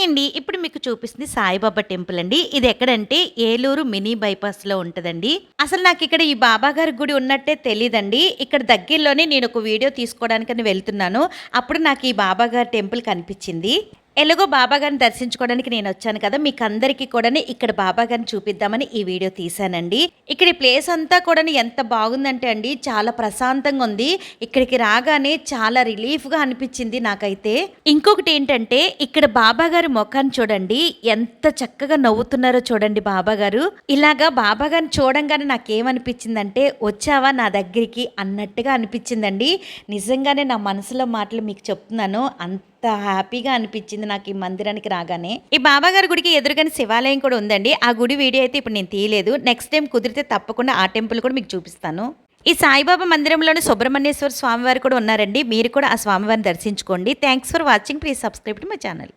Hi అండి. ఇప్పుడు మీకు చూపిస్తుంది సాయిబాబా టెంపుల్ అండి. ఇది ఎక్కడంటే ఏలూరు మినీ బైపాస్‌లో ఉంటదండి. అసలు నాకిక్కడ ఈ బాబా గారి గుడి ఉన్నట్టే తెలీదండి. ఇక్కడ దగ్గరలోనే నేనొక వీడియో తీసుకోవడానికని వెళ్తున్నాను. అప్పుడు నాకు ఈ బాబా గారి టెంపుల్ కనిపిచ్చింది. ఎలాగో బాబా గారిని దర్శించుకోవడానికి నేనొచ్చాను కదా! మీకందరికీ కూడాను ఇక్కడ బాబా గారిని చూపిద్దామని ఈ వీడియో తీశానండి. ఇక్కడ ఈ ప్లేస్ అంతా కూడాను ఎంత బాగుందంటే అండి, చాలా ప్రశాంతంగా ఉంది. ఇక్కడికి రాగానే చాలా రిలీఫ్‌గా అనిపిచ్చింది నాకైతే. ఇంకొకటేంటంటే ఇక్కడ బాబా గారి మొఖాన్ని చూడండి. ఎంత చక్కగా నవ్వుతున్నారో చూడండి బాబా గారు. ఇలాగా బాబా గారిని చూడంగానే నాకేమనిపిచ్చిందంటే, వచ్చావా నా దగ్గరికి అన్నట్టుగా అనిపిచ్చిందండి. నిజంగానే నా మనసులో మాటలు మీకు చెప్తున్నాను. అంత హ్యాపీగా అనిపించింది నాకు ఈ మందిరానికి రాగానే. ఈ బాబాగారి గుడికి ఎదురుగానే శివాలయం కూడా ఉందండి. ఆ గుడి వీడియో అయితే ఇప్పుడు నేను తీయలేదు. నెక్స్ట్ టైం కుదిరితే తప్పకుండా ఆ టెంపుల్ కూడా మీకు చూపిస్తాను. ఈ సాయిబాబా మందిరంలోని సుబ్రహ్మణ్యేశ్వర స్వామివారు కూడా ఉన్నారండి. మీరు కూడా ఆ స్వామివారిని దర్శించుకోండి. Thanks for watching. Please subscribe to my channel.